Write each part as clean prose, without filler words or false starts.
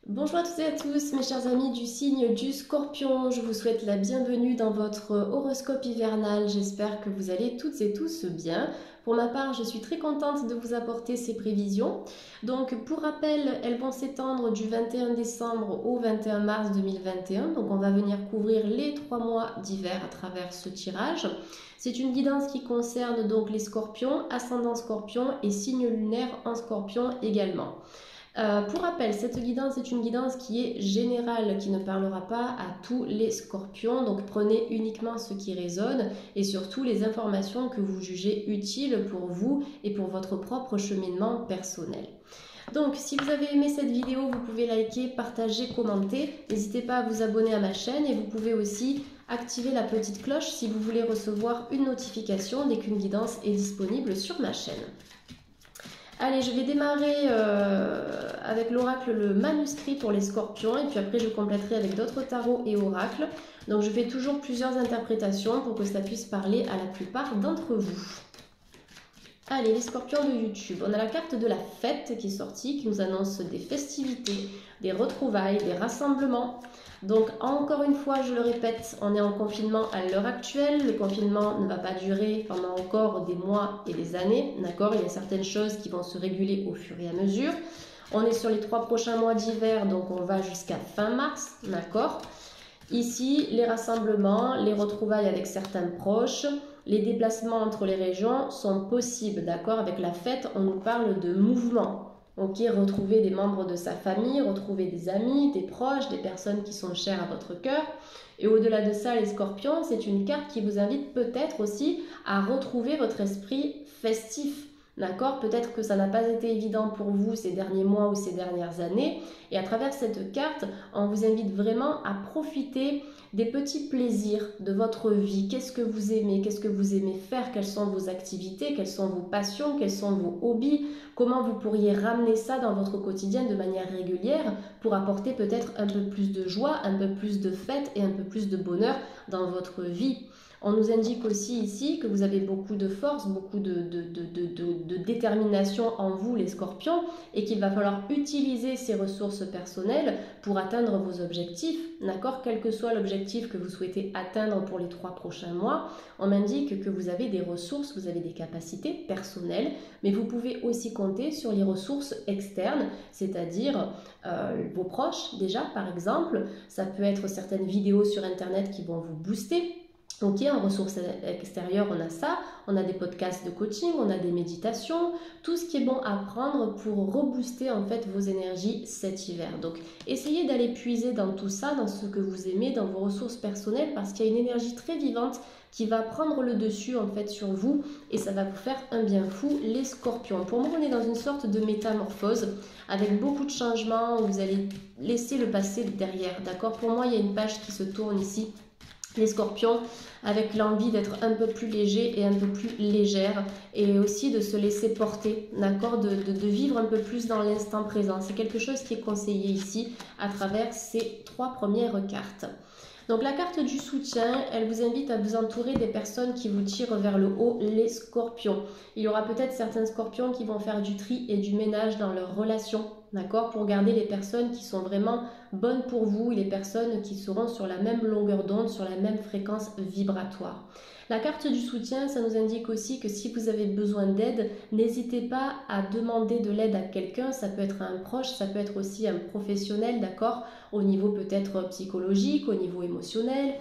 Bonjour à toutes et à tous, mes chers amis du signe du Scorpion. Je vous souhaite la bienvenue dans votre horoscope hivernal. J'espère que vous allez toutes et tous bien. Pour ma part, je suis très contente de vous apporter ces prévisions. Donc, pour rappel, elles vont s'étendre du 21 décembre au 21 mars 2021. Donc, on va venir couvrir les 3 mois d'hiver à travers ce tirage. C'est une guidance qui concerne donc les scorpions, ascendant scorpion et signe lunaire en scorpion également. Pour rappel, cette guidance est une guidance qui est générale, qui ne parlera pas à tous les scorpions, donc prenez uniquement ce qui résonne et surtout les informations que vous jugez utiles pour vous et pour votre propre cheminement personnel. Donc, si vous avez aimé cette vidéo, vous pouvez liker, partager, commenter. N'hésitez pas à vous abonner à ma chaîne et vous pouvez aussi activer la petite cloche si vous voulez recevoir une notification dès qu'une guidance est disponible sur ma chaîne. Allez, je vais démarrer avec l'oracle, le manuscrit pour les scorpions, et puis après je compléterai avec d'autres tarots et oracles. Donc je fais toujours plusieurs interprétations pour que ça puisse parler à la plupart d'entre vous. Allez, les scorpions de YouTube, on a la carte de la fête qui est sortie, qui nous annonce des festivités, des retrouvailles, des rassemblements. Donc encore une fois, je le répète, on est en confinement à l'heure actuelle. Le confinement ne va pas durer pendant encore des mois et des années, d'accord? Il y a certaines choses qui vont se réguler au fur et à mesure. On est sur les 3 prochains mois d'hiver, donc on va jusqu'à fin mars, d'accord? Ici, les rassemblements, les retrouvailles avec certains proches, les déplacements entre les régions sont possibles, d'accord? Avec la fête, on nous parle de mouvement. Ok, retrouver des membres de sa famille, retrouver des amis, des proches, des personnes qui sont chères à votre cœur. Et au-delà de ça, les scorpions, c'est une carte qui vous invite peut-être aussi à retrouver votre esprit festif. D'accord? Peut-être que ça n'a pas été évident pour vous ces derniers mois ou ces dernières années. Et à travers cette carte, on vous invite vraiment à profiter des petits plaisirs de votre vie. Qu'est-ce que vous aimez? Qu'est-ce que vous aimez faire? Quelles sont vos activités? Quelles sont vos passions? Quels sont vos hobbies? Comment vous pourriez ramener ça dans votre quotidien de manière régulière pour apporter peut-être un peu plus de joie, un peu plus de fête et un peu plus de bonheur dans votre vie? On nous indique aussi ici que vous avez beaucoup de force, beaucoup de détermination en vous, les scorpions, et qu'il va falloir utiliser ces ressources personnelles pour atteindre vos objectifs, d'accord? Quel que soit l'objectif que vous souhaitez atteindre pour les 3 prochains mois, on m'indique que vous avez des ressources, vous avez des capacités personnelles, mais vous pouvez aussi compter sur les ressources externes, c'est-à-dire vos proches déjà, par exemple. Ça peut être certaines vidéos sur Internet qui vont vous booster. Ok, en ressources extérieures, on a ça, on a des podcasts de coaching, on a des méditations, tout ce qui est bon à prendre pour rebooster en fait vos énergies cet hiver. Donc, essayez d'aller puiser dans tout ça, dans ce que vous aimez, dans vos ressources personnelles, parce qu'il y a une énergie très vivante qui va prendre le dessus en fait sur vous et ça va vous faire un bien fou, les scorpions. Pour moi, on est dans une sorte de métamorphose avec beaucoup de changements où vous allez laisser le passé derrière, d'accord? Pour moi, il y a une page qui se tourne ici, les scorpions, avec l'envie d'être un peu plus léger et un peu plus légère et aussi de se laisser porter, d'accord, de vivre un peu plus dans l'instant présent. C'est quelque chose qui est conseillé ici à travers ces 3 premières cartes. Donc la carte du soutien, elle vous invite à vous entourer des personnes qui vous tirent vers le haut, les scorpions. Il y aura peut-être certains scorpions qui vont faire du tri et du ménage dans leurs relations, d'accord, pour garder les personnes qui sont vraiment bonnes pour vous et les personnes qui seront sur la même longueur d'onde, sur la même fréquence vibratoire. La carte du soutien, ça nous indique aussi que si vous avez besoin d'aide, n'hésitez pas à demander de l'aide à quelqu'un. Ça peut être un proche, ça peut être aussi un professionnel, d'accord, au niveau peut-être psychologique, au niveau émotionnel,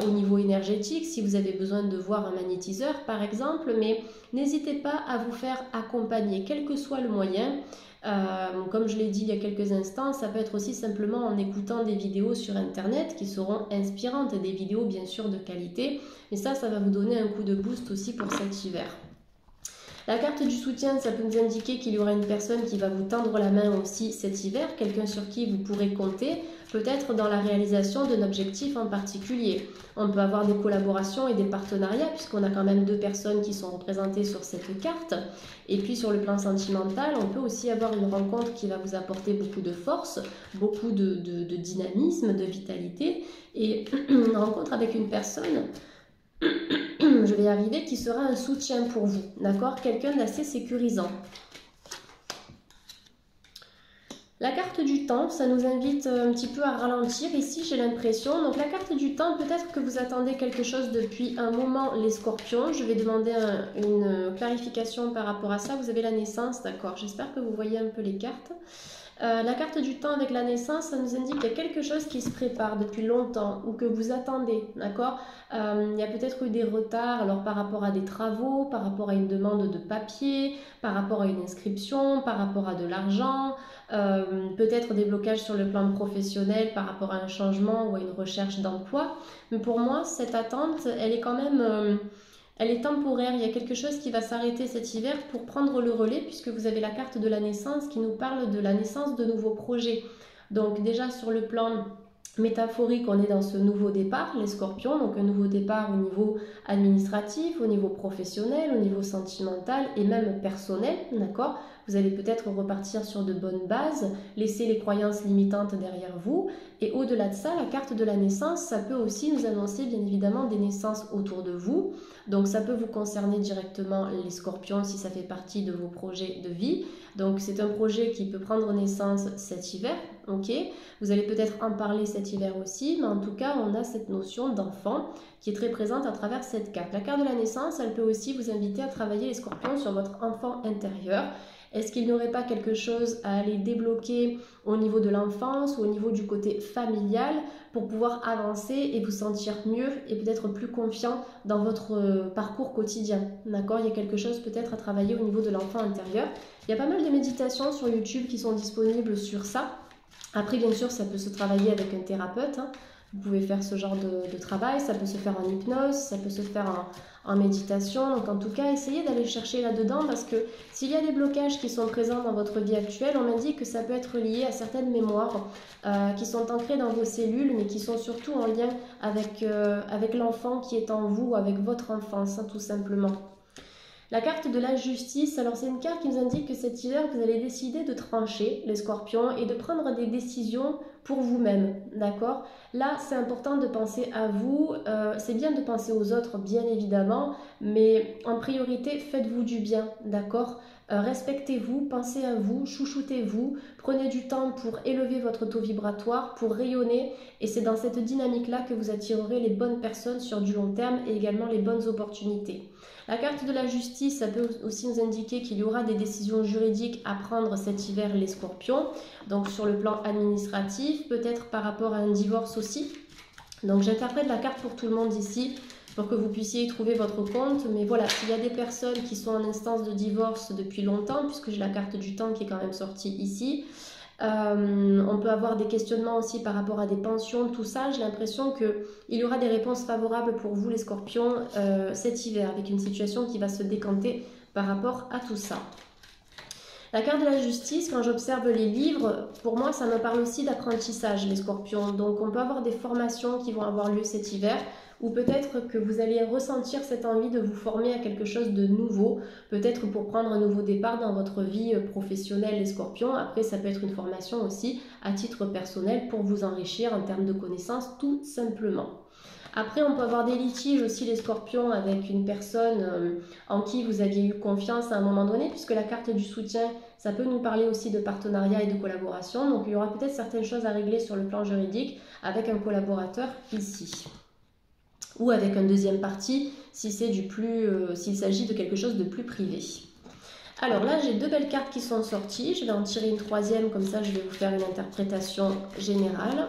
au niveau énergétique, si vous avez besoin de voir un magnétiseur par exemple, mais n'hésitez pas à vous faire accompagner, quel que soit le moyen. Comme je l'ai dit il y a quelques instants, ça peut être aussi simplement en écoutant des vidéos sur internet qui seront inspirantes, des vidéos bien sûr de qualité, mais ça va vous donner un coup de boost aussi pour cet hiver. La carte du soutien, ça peut nous indiquer qu'il y aura une personne qui va vous tendre la main aussi cet hiver, quelqu'un sur qui vous pourrez compter, peut-être dans la réalisation d'un objectif en particulier. On peut avoir des collaborations et des partenariats, puisqu'on a quand même 2 personnes qui sont représentées sur cette carte. Et puis sur le plan sentimental, on peut aussi avoir une rencontre qui va vous apporter beaucoup de force, beaucoup de dynamisme, de vitalité, et une rencontre avec une personne je vais y arriver, qui sera un soutien pour vous, d'accord? Quelqu'un d'assez sécurisant. La carte du temps, ça nous invite un petit peu à ralentir ici, j'ai l'impression. Donc la carte du temps, peut-être que vous attendez quelque chose depuis un moment, les scorpions. Je vais demander une clarification par rapport à ça. Vous avez la naissance, d'accord. J'espère que vous voyez un peu les cartes. La carte du temps avec la naissance, ça nous indique qu'il y a quelque chose qui se prépare depuis longtemps ou que vous attendez, d'accord. Il y a peut-être eu des retards alors par rapport à des travaux, par rapport à une demande de papier, par rapport à une inscription, par rapport à de l'argent, peut-être des blocages sur le plan professionnel par rapport à un changement ou à une recherche d'emploi. Mais pour moi, cette attente, elle est quand même... elle est temporaire, il y a quelque chose qui va s'arrêter cet hiver pour prendre le relais puisque vous avez la carte de la naissance qui nous parle de la naissance de nouveaux projets. Donc déjà sur le plan métaphorique, on est dans ce nouveau départ, les scorpions, donc un nouveau départ au niveau administratif, au niveau professionnel, au niveau sentimental et même personnel, d'accord. Vous allez peut-être repartir sur de bonnes bases, laisser les croyances limitantes derrière vous. Et au-delà de ça, la carte de la naissance, ça peut aussi nous annoncer bien évidemment des naissances autour de vous. Donc ça peut vous concerner directement les scorpions si ça fait partie de vos projets de vie. Donc c'est un projet qui peut prendre naissance cet hiver, ok. Vous allez peut-être en parler cet hiver aussi, mais en tout cas on a cette notion d'enfant qui est très présente à travers cette carte. La carte de la naissance, elle peut aussi vous inviter à travailler les scorpions sur votre enfant intérieur. Est-ce qu'il n'y aurait pas quelque chose à aller débloquer au niveau de l'enfance ou au niveau du côté familial pour pouvoir avancer et vous sentir mieux et peut-être plus confiant dans votre parcours quotidien, d'accord. Il y a quelque chose peut-être à travailler au niveau de l'enfant intérieur. Il y a pas mal de méditations sur YouTube qui sont disponibles sur ça. Après, bien sûr, ça peut se travailler avec un thérapeute, hein. Vous pouvez faire ce genre de travail, ça peut se faire en hypnose, ça peut se faire en méditation. Donc en tout cas, essayez d'aller chercher là-dedans parce que s'il y a des blocages qui sont présents dans votre vie actuelle, on m'a dit que ça peut être lié à certaines mémoires qui sont ancrées dans vos cellules, mais qui sont surtout en lien avec l'enfant qui est en vous, avec votre enfance, hein, tout simplement. La carte de la justice, alors c'est une carte qui nous indique que cet hiver, vous allez décider de trancher, les scorpions, et de prendre des décisions pour vous-même, d'accord. Là, c'est important de penser à vous, c'est bien de penser aux autres, bien évidemment, mais en priorité, faites-vous du bien, d'accord. Respectez-vous, pensez à vous, chouchoutez-vous, prenez du temps pour élever votre taux vibratoire, pour rayonner, et c'est dans cette dynamique-là que vous attirerez les bonnes personnes sur du long terme et également les bonnes opportunités. La carte de la justice, ça peut aussi nous indiquer qu'il y aura des décisions juridiques à prendre cet hiver, les scorpions, donc sur le plan administratif, peut-être par rapport à un divorce aussi. Donc j'interprète la carte pour tout le monde ici, pour que vous puissiez y trouver votre compte. Mais voilà, s'il y a des personnes qui sont en instance de divorce depuis longtemps, puisque j'ai la carte du temps qui est quand même sortie ici, on peut avoir des questionnements aussi par rapport à des pensions, tout ça. J'ai l'impression qu'il y aura des réponses favorables pour vous les scorpions cet hiver, avec une situation qui va se décanter par rapport à tout ça. La carte de la justice, quand j'observe les livres, pour moi ça me parle aussi d'apprentissage, les scorpions. Donc on peut avoir des formations qui vont avoir lieu cet hiver, ou peut-être que vous allez ressentir cette envie de vous former à quelque chose de nouveau, peut-être pour prendre un nouveau départ dans votre vie professionnelle, les scorpions. Après ça peut être une formation aussi à titre personnel pour vous enrichir en termes de connaissances tout simplement. Après, on peut avoir des litiges aussi, les scorpions, avec une personne en qui vous aviez eu confiance à un moment donné, puisque la carte du soutien, ça peut nous parler aussi de partenariat et de collaboration. Donc, il y aura peut-être certaines choses à régler sur le plan juridique avec un collaborateur ici. Ou avec un deuxième parti, si c'est s'il s'agit de quelque chose de plus privé. Alors là, j'ai deux belles cartes qui sont sorties. Je vais en tirer une troisième, comme ça je vais vous faire une interprétation générale.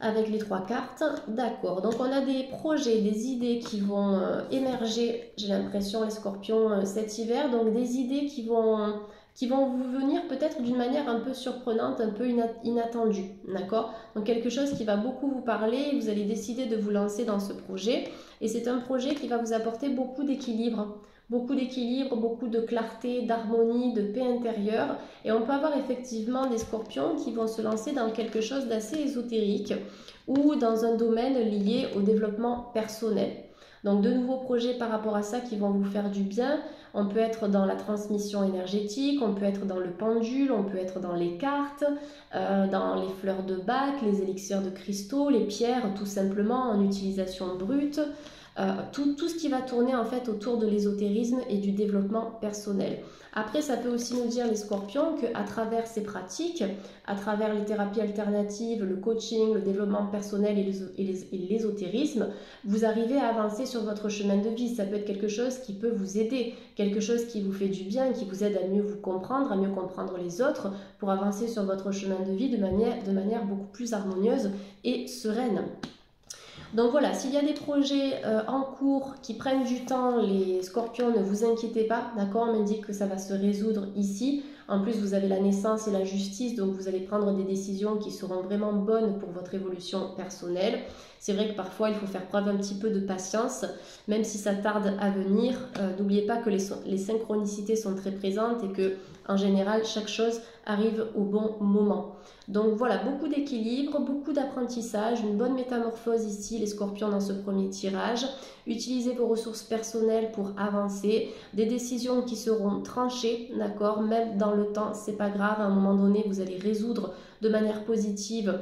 Avec les trois cartes, d'accord. Donc on a des projets, des idées qui vont émerger, j'ai l'impression, les scorpions, cet hiver. Donc des idées qui vont vous venir peut-être d'une manière un peu surprenante, un peu inattendue, d'accord. Donc quelque chose qui va beaucoup vous parler, vous allez décider de vous lancer dans ce projet. Et c'est un projet qui va vous apporter beaucoup d'équilibre, beaucoup de clarté, d'harmonie, de paix intérieure. Et on peut avoir effectivement des scorpions qui vont se lancer dans quelque chose d'assez ésotérique ou dans un domaine lié au développement personnel. Donc de nouveaux projets par rapport à ça qui vont vous faire du bien. On peut être dans la transmission énergétique, on peut être dans le pendule, on peut être dans les cartes, dans les fleurs de bac, les élixirs de cristaux, les pierres tout simplement en utilisation brute. tout ce qui va tourner en fait autour de l'ésotérisme et du développement personnel. Après, ça peut aussi nous dire les scorpions qu'à travers ces pratiques, à travers les thérapies alternatives, le coaching, le développement personnel et l'ésotérisme, vous arrivez à avancer sur votre chemin de vie. Ça peut être quelque chose qui peut vous aider, quelque chose qui vous fait du bien, qui vous aide à mieux vous comprendre, à mieux comprendre les autres, pour avancer sur votre chemin de vie de manière beaucoup plus harmonieuse et sereine. Donc voilà, s'il y a des projets en cours qui prennent du temps, les scorpions, ne vous inquiétez pas, d'accord? On m'indique que ça va se résoudre ici. En plus, vous avez la naissance et la justice, donc vous allez prendre des décisions qui seront vraiment bonnes pour votre évolution personnelle. C'est vrai que parfois, il faut faire preuve un petit peu de patience, même si ça tarde à venir. N'oubliez pas que les synchronicités sont très présentes et que, en général, chaque chose arrive au bon moment. Donc voilà, beaucoup d'équilibre, beaucoup d'apprentissage, une bonne métamorphose ici, les scorpions, dans ce premier tirage. Utilisez vos ressources personnelles pour avancer, des décisions qui seront tranchées, d'accord, même dans le temps, c'est pas grave, à un moment donné, vous allez résoudre de manière positive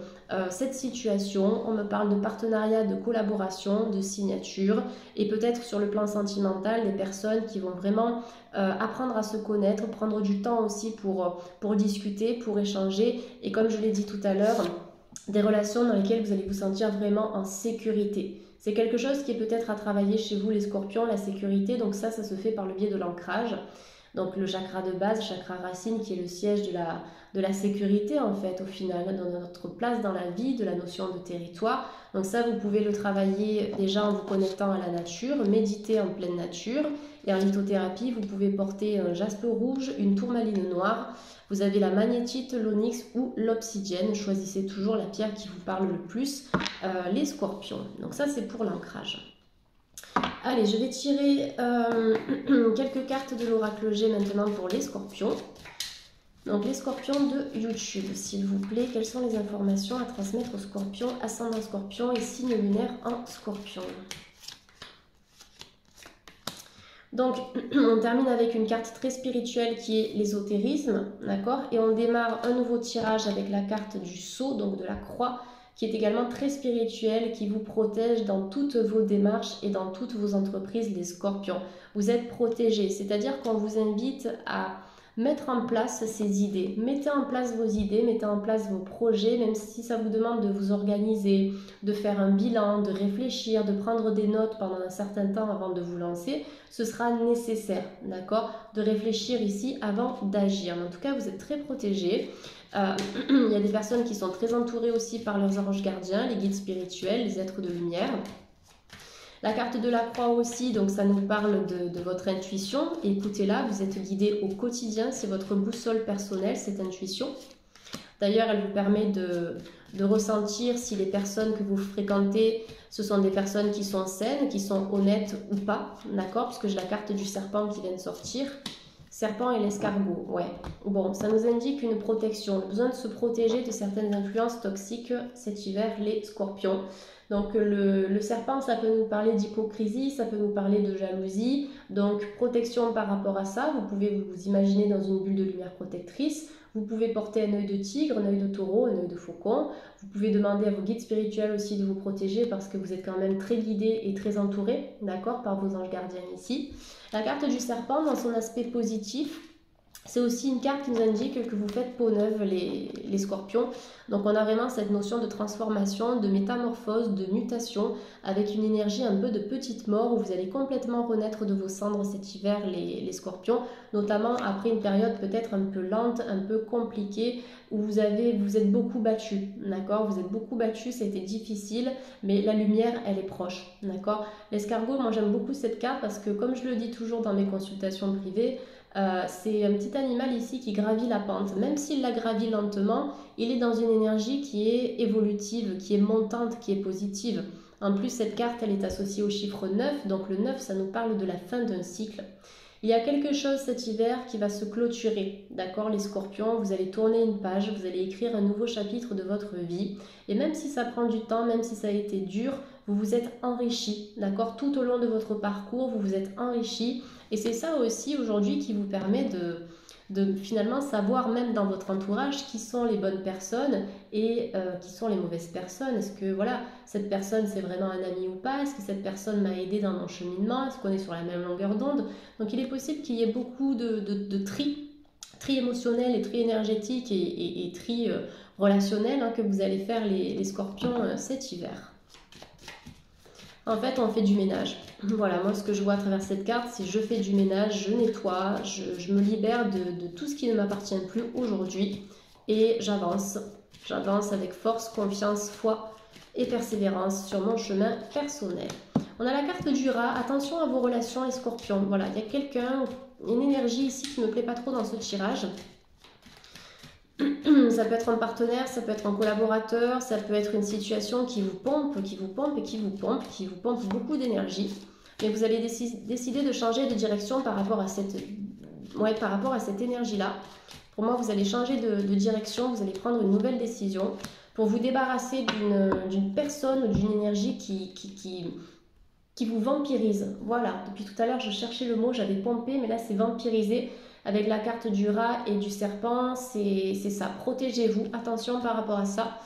cette situation. On me parle de partenariat, de collaboration, de signature, et peut-être sur le plan sentimental, des personnes qui vont vraiment apprendre à se connaître, prendre du temps aussi pour discuter, pour échanger, et comme je l'ai dit tout à l'heure, des relations dans lesquelles vous allez vous sentir vraiment en sécurité. C'est quelque chose qui est peut-être à travailler chez vous les scorpions, la sécurité, donc ça se fait par le biais de l'ancrage. Donc le chakra de base, chakra racine, qui est le siège de la sécurité en fait au final, dans notre place dans la vie, de la notion de territoire. Donc ça, vous pouvez le travailler déjà en vous connectant à la nature, méditer en pleine nature. Et en lithothérapie, vous pouvez porter un jaspe rouge, une tourmaline noire. Vous avez la magnétite, l'onyx ou l'obsidienne. Choisissez toujours la pierre qui vous parle le plus, les scorpions. Donc ça, c'est pour l'ancrage. Allez, je vais tirer quelques cartes de l'oracle G maintenant pour les scorpions. Donc les scorpions de YouTube, s'il vous plaît, quelles sont les informations à transmettre aux scorpions, ascendant scorpion et signe lunaire en scorpion? Donc, on termine avec une carte très spirituelle qui est l'ésotérisme, d'accord? Et on démarre un nouveau tirage avec la carte du sceau, donc de la croix, qui est également très spirituelle, qui vous protège dans toutes vos démarches et dans toutes vos entreprises, les scorpions. Vous êtes protégés, c'est-à-dire qu'on vous invite à mettre en place ces idées. Mettez en place vos idées, mettez en place vos projets, même si ça vous demande de vous organiser, de faire un bilan, de réfléchir, de prendre des notes pendant un certain temps avant de vous lancer. Ce sera nécessaire, d'accord, de réfléchir ici avant d'agir. En tout cas, vous êtes très protégés. Il y a des personnes qui sont très entourées aussi par leurs anges gardiens, les guides spirituels, les êtres de lumière. La carte de la croix aussi, donc ça nous parle de votre intuition. Écoutez-la, vous êtes guidé au quotidien, c'est votre boussole personnelle, cette intuition. D'ailleurs, elle vous permet de ressentir si les personnes que vous fréquentez, ce sont des personnes qui sont saines, qui sont honnêtes ou pas, d'accord? Puisque j'ai la carte du serpent qui vient de sortir. Serpent et l'escargot, ouais. Bon, ça nous indique une protection, le besoin de se protéger de certaines influences toxiques cet hiver, les scorpions. Donc le serpent, ça peut nous parler d'hypocrisie, ça peut nous parler de jalousie. Donc protection par rapport à ça, vous pouvez vous imaginer dans une bulle de lumière protectrice. Vous pouvez porter un œil de tigre, un œil de taureau, un œil de faucon. Vous pouvez demander à vos guides spirituels aussi de vous protéger parce que vous êtes quand même très guidés et très entourés, d'accord, par vos anges gardiens ici. La carte du serpent, dans son aspect positif, c'est aussi une carte qui nous indique que vous faites peau neuve, les scorpions. Donc on a vraiment cette notion de transformation, de métamorphose, de mutation, avec une énergie un peu de petite mort où vous allez complètement renaître de vos cendres cet hiver, les scorpions, notamment après une période peut-être un peu lente, un peu compliquée, où vous êtes beaucoup battus, d'accord? Vous êtes beaucoup battus, c'était difficile, mais la lumière, elle est proche, d'accord? L'escargot, moi j'aime beaucoup cette carte parce que comme je le dis toujours dans mes consultations privées, c'est un petit animal ici qui gravit la pente. Même s'il la gravit lentement, il est dans une énergie qui est évolutive, qui est montante, qui est positive. En plus, cette carte, elle est associée au chiffre 9. Donc le 9, ça nous parle de la fin d'un cycle. Il y a quelque chose cet hiver qui va se clôturer, d'accord les scorpions? Vous allez tourner une page, vous allez écrire un nouveau chapitre de votre vie. Et même si ça prend du temps, même si ça a été dur, vous vous êtes enrichi, d'accord? Tout au long de votre parcours, vous vous êtes enrichi. Et c'est ça aussi aujourd'hui qui vous permet de finalement savoir même dans votre entourage qui sont les bonnes personnes et qui sont les mauvaises personnes. Est-ce que voilà, cette personne c'est vraiment un ami ou pas? Est-ce que cette personne m'a aidé dans mon cheminement? Est-ce qu'on est sur la même longueur d'onde? Donc il est possible qu'il y ait beaucoup de tri émotionnel et tri énergétique et tri relationnel hein, que vous allez faire les scorpions cet hiver. En fait, on fait du ménage. Voilà, moi ce que je vois à travers cette carte, c'est je fais du ménage, je nettoie, je me libère de tout ce qui ne m'appartient plus aujourd'hui et j'avance. J'avance avec force, confiance, foi et persévérance sur mon chemin personnel. On a la carte du rat. Attention à vos relations les scorpions. Voilà, il y a quelqu'un, une énergie ici qui ne me plaît pas trop dans ce tirage. Ça peut être un partenaire, ça peut être un collaborateur, ça peut être une situation qui vous pompe, qui vous pompe et qui vous pompe beaucoup d'énergie. Mais vous allez décider de changer de direction par rapport à cette énergie-là. Pour moi, vous allez changer de direction, vous allez prendre une nouvelle décision pour vous débarrasser d'une personne ou d'une énergie qui vous vampirise. Voilà, depuis tout à l'heure, je cherchais le mot, j'avais pompé, mais là, c'est vampirisé. Avec la carte du rat et du serpent, c'est ça. Protégez-vous, attention par rapport à ça.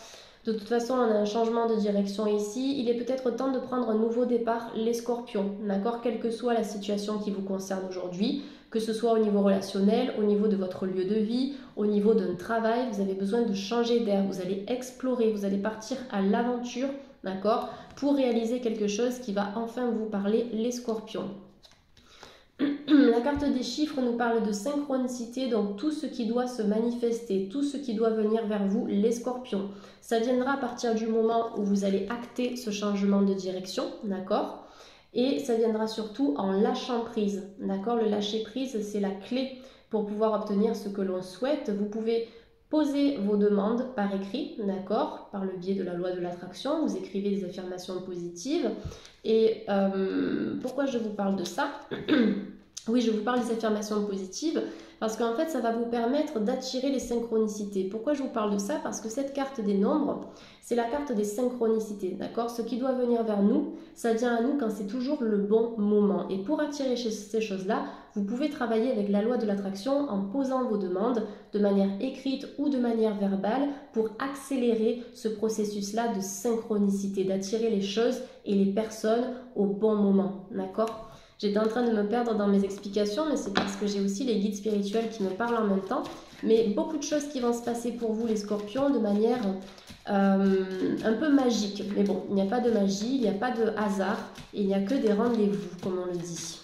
De toute façon, on a un changement de direction ici. Il est peut-être temps de prendre un nouveau départ, les scorpions, d'accord? Quelle que soit la situation qui vous concerne aujourd'hui, que ce soit au niveau relationnel, au niveau de votre lieu de vie, au niveau d'un travail, vous avez besoin de changer d'air. Vous allez explorer, vous allez partir à l'aventure, d'accord? Pour réaliser quelque chose qui va enfin vous parler, les scorpions. La carte des chiffres nous parle de synchronicité, donc tout ce qui doit se manifester, tout ce qui doit venir vers vous, les scorpions. Ça viendra à partir du moment où vous allez acter ce changement de direction, d'accord? Et ça viendra surtout en lâchant prise, d'accord? Le lâcher prise, c'est la clé pour pouvoir obtenir ce que l'on souhaite. Vous pouvez poser vos demandes par écrit, d'accord? Par le biais de la loi de l'attraction, vous écrivez des affirmations positives. Et pourquoi je vous parle de ça? Oui, je vous parle des affirmations positives parce qu'en fait, ça va vous permettre d'attirer les synchronicités. Pourquoi je vous parle de ça? Parce que cette carte des nombres, c'est la carte des synchronicités, d'accord? Ce qui doit venir vers nous, ça vient à nous quand c'est toujours le bon moment. Et pour attirer ces choses-là, vous pouvez travailler avec la loi de l'attraction en posant vos demandes de manière écrite ou de manière verbale pour accélérer ce processus-là de synchronicité, d'attirer les choses et les personnes au bon moment, d'accord? J'étais en train de me perdre dans mes explications, mais c'est parce que j'ai aussi les guides spirituels qui me parlent en même temps. Mais beaucoup de choses qui vont se passer pour vous, les scorpions, de manière un peu magique. Mais bon, il n'y a pas de magie, il n'y a pas de hasard, et il n'y a que des rendez-vous, comme on le dit.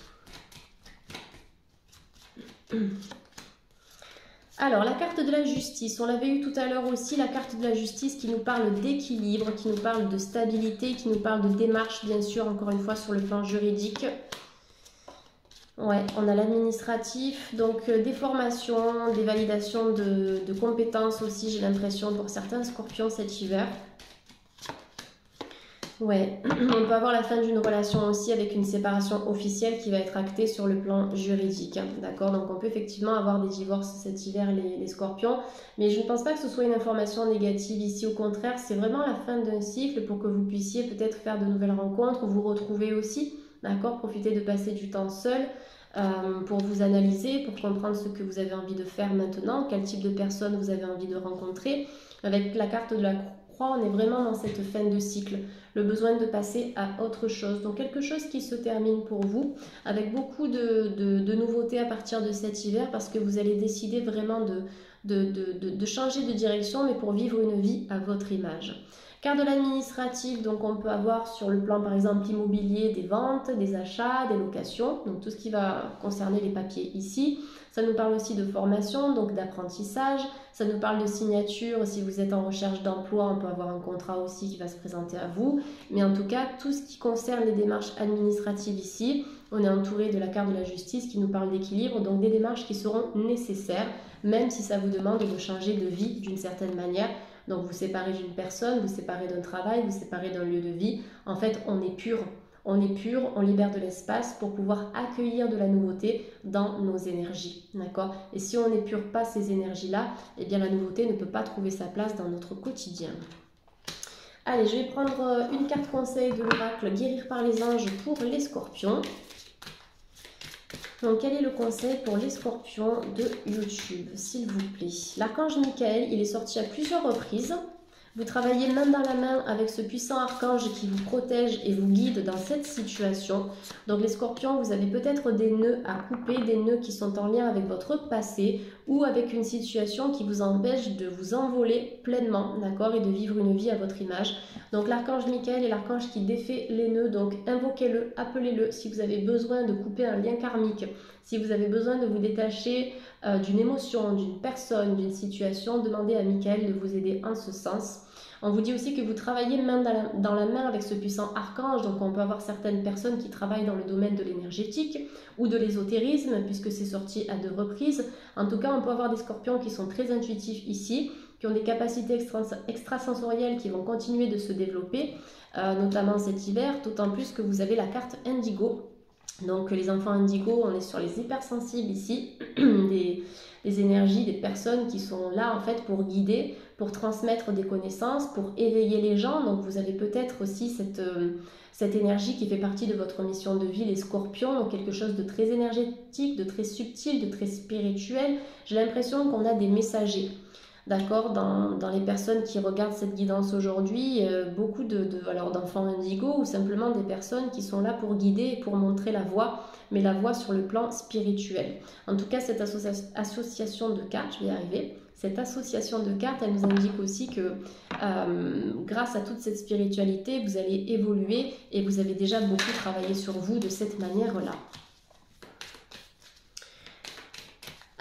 Alors, la carte de la justice, on l'avait eu tout à l'heure aussi, la carte de la justice qui nous parle d'équilibre, qui nous parle de stabilité, qui nous parle de démarche, bien sûr, encore une fois, sur le plan juridique. Ouais, on a l'administratif, donc des formations, des validations de compétences aussi, j'ai l'impression, pour certains scorpions cet hiver. Ouais, on peut avoir la fin d'une relation aussi avec une séparation officielle qui va être actée sur le plan juridique, hein, d'accord? Donc on peut effectivement avoir des divorces cet hiver, les scorpions, mais je ne pense pas que ce soit une information négative ici, au contraire, c'est vraiment la fin d'un cycle pour que vous puissiez peut-être faire de nouvelles rencontres, vous retrouver aussi, d'accord? Profiter de passer du temps seul. Pour vous analyser, pour comprendre ce que vous avez envie de faire maintenant, quel type de personne vous avez envie de rencontrer. Avec la carte de la croix, on est vraiment dans cette fin de cycle, le besoin de passer à autre chose. Donc quelque chose qui se termine pour vous, avec beaucoup de nouveautés à partir de cet hiver, parce que vous allez décider vraiment de changer de direction, mais pour vivre une vie à votre image. Carte de l'administratif, donc on peut avoir sur le plan par exemple immobilier des ventes, des achats, des locations, donc tout ce qui va concerner les papiers ici. Ça nous parle aussi de formation, donc d'apprentissage. Ça nous parle de signature, si vous êtes en recherche d'emploi, on peut avoir un contrat aussi qui va se présenter à vous. Mais en tout cas, tout ce qui concerne les démarches administratives ici, on est entouré de la carte de la justice qui nous parle d'équilibre, donc des démarches qui seront nécessaires, même si ça vous demande de changer de vie d'une certaine manière. Donc vous séparez d'une personne, vous séparez d'un travail, vous séparez d'un lieu de vie. En fait, on est pur, on libère de l'espace pour pouvoir accueillir de la nouveauté dans nos énergies, d'accord? Et si on n'épure pas ces énergies-là, eh bien la nouveauté ne peut pas trouver sa place dans notre quotidien. Allez, je vais prendre une carte conseil de l'oracle Guérir par les anges pour les scorpions. Donc, quel est le conseil pour les scorpions de YouTube, s'il vous plaît? L'archange Michael, il est sorti à plusieurs reprises. Vous travaillez main dans la main avec ce puissant archange qui vous protège et vous guide dans cette situation. Donc les scorpions, vous avez peut-être des nœuds à couper, des nœuds qui sont en lien avec votre passé ou avec une situation qui vous empêche de vous envoler pleinement, d'accord, et de vivre une vie à votre image. Donc l'archange Michael est l'archange qui défait les nœuds, donc invoquez-le, appelez-le si vous avez besoin de couper un lien karmique, si vous avez besoin de vous détacher d'une émotion, d'une personne, d'une situation, demandez à Michael de vous aider en ce sens. On vous dit aussi que vous travaillez main dans la main avec ce puissant archange, donc on peut avoir certaines personnes qui travaillent dans le domaine de l'énergétique ou de l'ésotérisme, puisque c'est sorti à 2 reprises. En tout cas, on peut avoir des scorpions qui sont très intuitifs ici, qui ont des capacités extrasensorielles qui vont continuer de se développer, notamment cet hiver, d'autant plus que vous avez la carte Indigo. Donc les enfants indigo, on est sur les hypersensibles ici, des énergies, des personnes qui sont là en fait pour guider, pour transmettre des connaissances, pour éveiller les gens. Donc vous avez peut-être aussi cette énergie qui fait partie de votre mission de vie, les scorpions, donc quelque chose de très énergétique, de très subtil, de très spirituel. J'ai l'impression qu'on a des messagers. D'accord, dans les personnes qui regardent cette guidance aujourd'hui, beaucoup d'enfants indigos ou simplement des personnes qui sont là pour guider et pour montrer la voie, mais la voie sur le plan spirituel. En tout cas, cette association de cartes, je vais y arriver, cette association de cartes, elle nous indique aussi que grâce à toute cette spiritualité, vous allez évoluer et vous avez déjà beaucoup travaillé sur vous de cette manière-là.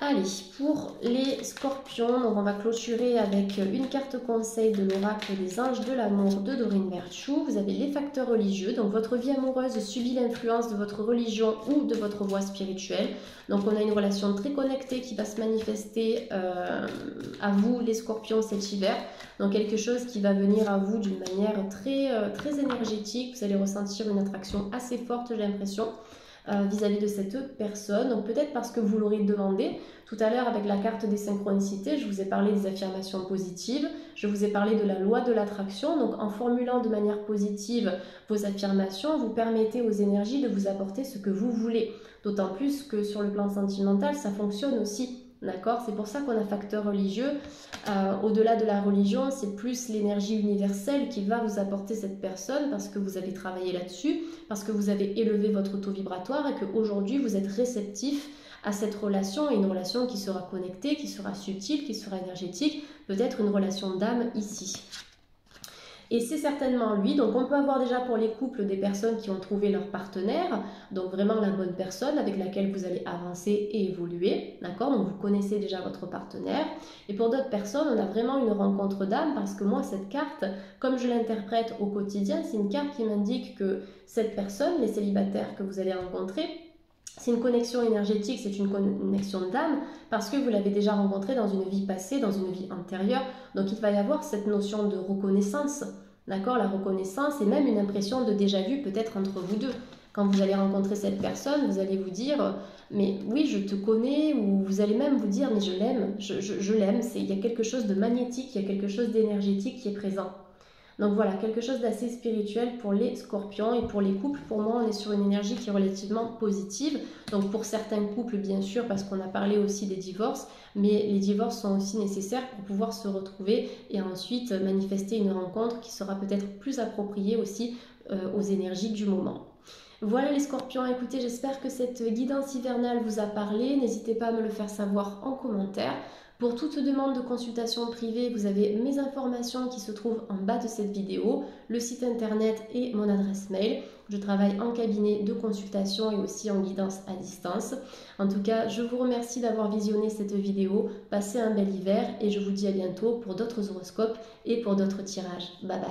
Allez, pour les scorpions, donc on va clôturer avec une carte conseil de l'oracle des anges de l'amour de Doreen Virtue. Vous avez les facteurs religieux, donc votre vie amoureuse subit l'influence de votre religion ou de votre voie spirituelle. Donc on a une relation très connectée qui va se manifester à vous les scorpions cet hiver. Donc quelque chose qui va venir à vous d'une manière très énergétique. Vous allez ressentir une attraction assez forte, j'ai l'impression, vis-à-vis de cette personne. Donc peut-être parce que vous l'aurez demandé. Tout à l'heure avec la carte des synchronicités, je vous ai parlé des affirmations positives, je vous ai parlé de la loi de l'attraction. Donc en formulant de manière positive vos affirmations, vous permettez aux énergies de vous apporter ce que vous voulez. D'autant plus que sur le plan sentimental, ça fonctionne aussi. D'accord, c'est pour ça qu'on a facteur religieux. Au-delà de la religion, c'est plus l'énergie universelle qui va vous apporter cette personne parce que vous avez travaillé là-dessus, parce que vous avez élevé votre taux vibratoire et qu'aujourd'hui vous êtes réceptif à cette relation, et une relation qui sera connectée, qui sera subtile, qui sera énergétique, peut-être une relation d'âme ici. Et c'est certainement lui. Donc on peut avoir déjà pour les couples des personnes qui ont trouvé leur partenaire, donc vraiment la bonne personne avec laquelle vous allez avancer et évoluer, d'accord? Donc vous connaissez déjà votre partenaire. Et pour d'autres personnes, on a vraiment une rencontre d'âme, parce que moi cette carte, comme je l'interprète au quotidien, c'est une carte qui m'indique que cette personne, les célibataires que vous allez rencontrer, c'est une connexion énergétique, c'est une connexion d'âme, parce que vous l'avez déjà rencontré dans une vie passée, dans une vie antérieure. Donc il va y avoir cette notion de reconnaissance, d'accord? La reconnaissance et même une impression de déjà-vu peut-être entre vous deux. Quand vous allez rencontrer cette personne, vous allez vous dire « mais oui, je te connais » ou vous allez même vous dire « mais je l'aime, je l'aime ». Il y a quelque chose de magnétique, il y a quelque chose d'énergétique qui est présent. Donc voilà, quelque chose d'assez spirituel pour les scorpions. Et pour les couples, pour moi, on est sur une énergie qui est relativement positive. Donc pour certains couples, bien sûr, parce qu'on a parlé aussi des divorces, mais les divorces sont aussi nécessaires pour pouvoir se retrouver et ensuite manifester une rencontre qui sera peut-être plus appropriée aussi aux énergies du moment. Voilà les scorpions, écoutez, j'espère que cette guidance hivernale vous a parlé. N'hésitez pas à me le faire savoir en commentaire. Pour toute demande de consultation privée, vous avez mes informations qui se trouvent en bas de cette vidéo, le site internet et mon adresse mail. Je travaille en cabinet de consultation et aussi en guidance à distance. En tout cas, je vous remercie d'avoir visionné cette vidéo. Passez un bel hiver et je vous dis à bientôt pour d'autres horoscopes et pour d'autres tirages. Bye bye.